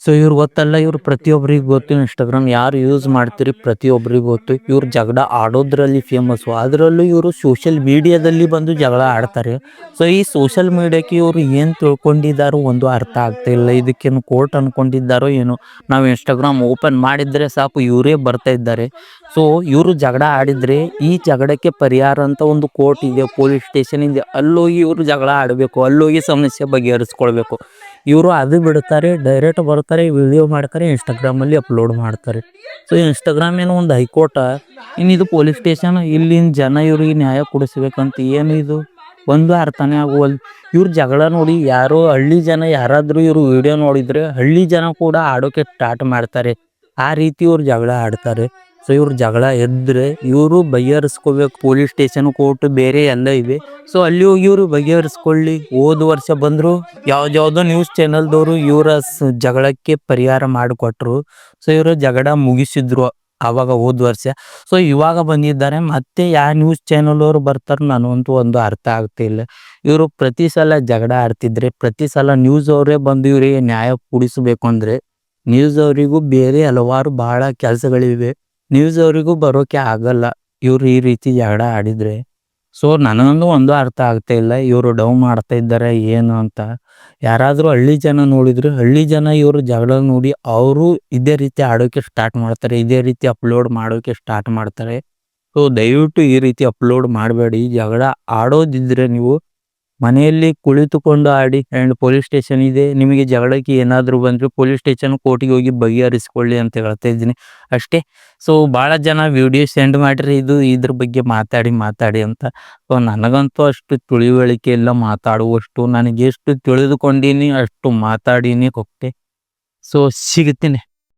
So ಇವ್ರು ಗೊತ್ತಲ್ಲ, ಇವ್ರು ಪ್ರತಿಯೊಬ್ಬರಿಗೆ ಗೊತ್ತು. ಇನ್ಸ್ಟಾಗ್ರಾಮ್ ಯಾರು ಯೂಸ್ ಮಾಡ್ತೀರಿ ಪ್ರತಿಯೊಬ್ಬರಿಗೆ ಗೊತ್ತು. ಇವ್ರು ಜಗಳ ಆಡೋದ್ರಲ್ಲಿ ಫೇಮಸ್ಸು. ಅದರಲ್ಲೂ ಇವರು ಸೋಷಿಯಲ್ ಮೀಡಿಯಾದಲ್ಲಿ ಬಂದು ಜಗಳ ಆಡ್ತಾರೆ. ಸೊ ಈ ಸೋಷಿಯಲ್ ಮೀಡಿಯಾಕ್ಕೆ ಇವರು ಏನು ತಿಳ್ಕೊಂಡಿದ್ದಾರೋ ಒಂದು ಅರ್ಥ ಆಗ್ತಾ ಇಲ್ಲ. ಇದಕ್ಕೇನು ಕೋರ್ಟ್ ಅನ್ಕೊಂಡಿದ್ದಾರೋ ಏನೋ. ನಾವು ಇನ್ಸ್ಟಾಗ್ರಾಮ್ ಓಪನ್ ಮಾಡಿದ್ರೆ ಸಾಕು ಇವರೇ ಬರ್ತಾ ಇದ್ದಾರೆ. ಸೊ ಇವರು ಜಗಳ ಆಡಿದ್ರೆ ಈ ಜಗಳಕ್ಕೆ ಪರಿಹಾರ ಅಂತ ಒಂದು ಕೋರ್ಟ್ ಇದೆ, ಪೊಲೀಸ್ ಸ್ಟೇಷನ್ ಇದೆ. ಅಲ್ಲೋಗಿ ಇವರು ಜಗಳ ಆಡಬೇಕು, ಅಲ್ಲೋಗಿ ಸಮಸ್ಯೆ ಬಗೆಹರಿಸ್ಕೊಳ್ಬೇಕು. ಇವರು ಅದು ಬಿಡ್ತಾರೆ, ಡೈರೆಕ್ಟ್ ಬರ್ತಾರೆ, ವಿಡಿಯೋ ಮಾಡ್ತಾರೆ, ಇನ್ಸ್ಟಾಗ್ರಾಮಲ್ಲಿ ಅಪ್ಲೋಡ್ ಮಾಡ್ತಾರೆ. ಸೊ ಇನ್ಸ್ಟಾಗ್ರಾಮ್ ಏನೋ ಒಂದು ಹೈಕೋರ್ಟ, ಇನ್ನು ಇದು ಪೊಲೀಸ್ ಸ್ಟೇಷನ್. ಇಲ್ಲಿನ ಜನ ಇವ್ರಿಗೆ ನ್ಯಾಯ ಕೊಡಿಸ್ಬೇಕಂತ ಏನು ಇದು ಒಂದು ಅರ್ಥನೇ ಆಗುವಲ್ಲಿ. ಇವ್ರ ಜಗಳ ನೋಡಿ ಯಾರೋ ಹಳ್ಳಿ ಜನ ಯಾರಾದರೂ ಇವರು ವಿಡಿಯೋ ನೋಡಿದರೆ ಹಳ್ಳಿ ಜನ ಕೂಡ ಆಡೋಕೆ ಸ್ಟಾರ್ಟ್ ಮಾಡ್ತಾರೆ. ಆ ರೀತಿ ಇವ್ರು ಜಗಳ ಆಡ್ತಾರೆ. ಸೊ ಇವ್ರು ಜಗಳ ಎದ್ದರೆ ಇವರು ಬಗೆಹರಿಸ್ಕೋಬೇಕು. ಪೊಲೀಸ್ ಸ್ಟೇಷನ್, ಕೋರ್ಟ್ ಬೇರೆ ಎಲ್ಲ ಇವೆ. ಸೊ ಅಲ್ಲಿ ಹೋಗಿ ಇವರು ಬಗೆಹರಿಸ್ಕೊಳ್ಳಿ. ಹೋದ ವರ್ಷ ಬಂದರು ಯಾವುದೋ ನ್ಯೂಸ್ ಚಾನಲ್ದವರು ಇವರ ಜಗಳಕ್ಕೆ ಪರಿಹಾರ ಮಾಡಿಕೊಟ್ರು. ಸೊ ಇವರು ಜಗಳ ಮುಗಿಸಿದ್ರು ಆವಾಗ ಹೋದ ವರ್ಷ. ಸೊ ಇವಾಗ ಬಂದಿದ್ದಾರೆ ಮತ್ತೆ ಯಾವ ನ್ಯೂಸ್ ಚಾನಲ್ ಅವರು ಬರ್ತಾರೆ ನನಗಂತೂ ಒಂದು ಅರ್ಥ ಆಗ್ತಾ ಇಲ್ಲ. ಇವರು ಪ್ರತಿ ಸಲ ಜಗಳ ಆಡ್ತಿದ್ರೆ ಪ್ರತಿ ಸಲ ನ್ಯೂಸ್ ಅವರೇ ಬಂದು ಇವರಿಗೆ ನ್ಯಾಯ ಕೊಡಿಸಬೇಕು ಅಂದರೆ ನ್ಯೂಸ್ ಅವರಿಗೂ ಬೇರೆ ಹಲವಾರು ಬಹಳ ಕೆಲಸಗಳಿವೆ. ನ್ಯೂಸ್ ಅವರಿಗೂ ಬರೋಕೆ ಆಗಲ್ಲ ಇವ್ರು ಈ ರೀತಿ ಜಗಳ ಆಡಿದರೆ. ಸೊ ನನಗಂತೂ ಒಂದು ಅರ್ಥ ಆಗ್ತಾ ಇಲ್ಲ, ಇವರು ಡೌನ್ ಮಾಡ್ತಾ ಇದ್ದಾರೆ ಏನು ಅಂತ. ಯಾರಾದರೂ ಹಳ್ಳಿ ಜನ ನೋಡಿದರೆ ಹಳ್ಳಿ ಜನ ಇವರು ಜಗಳ ನೋಡಿ ಅವರು ಇದೇ ರೀತಿ ಆಡೋಕೆ ಸ್ಟಾರ್ಟ್ ಮಾಡ್ತಾರೆ, ಇದೇ ರೀತಿ ಅಪ್ಲೋಡ್ ಮಾಡೋಕೆ ಸ್ಟಾರ್ಟ್ ಮಾಡ್ತಾರೆ. ಸೊ ದಯವಿಟ್ಟು ಈ ರೀತಿ ಅಪ್ಲೋಡ್ ಮಾಡಬೇಡಿ. ಜಗಳ ಆಡೋದಿದ್ರೆ ನೀವು ಮನೆಯಲ್ಲಿ ಕುಳಿತುಕೊಂಡು ಆಡಿ. ಆ್ಯಂಡ್ ಪೊಲೀಸ್ ಸ್ಟೇಷನ್ ಇದೆ, ನಿಮಗೆ ಜಗಳಕ್ಕೆ ಏನಾದರೂ ಬಂದರೆ ಪೊಲೀಸ್ ಸ್ಟೇಷನ್, ಕೋರ್ಟಿಗೆ ಹೋಗಿ ಬಗೆಹರಿಸ್ಕೊಳ್ಳಿ ಅಂತ ಹೇಳ್ತಾ ಇದ್ದೀನಿ ಅಷ್ಟೇ. ಸೊ ಭಾಳ ಜನ ವಿಡಿಯೋ ಸೆಂಡ್ ಮಾಡಿರಿ ಇದ್ರ ಬಗ್ಗೆ ಮಾತಾಡಿ ಅಂತ. ಸೊ ನನಗಂತೂ ಅಷ್ಟು ತಿಳಿವಳಿಕೆ ಇಲ್ಲ ಮಾತಾಡುವಷ್ಟು. ನನಗೆ ಎಷ್ಟು ತಿಳಿದುಕೊಂಡೀನಿ ಅಷ್ಟು ಮಾತಾಡೀನಿ ಹೋಗ್ತೆ. ಸೊ ಸಿಗ್ತೀನಿ.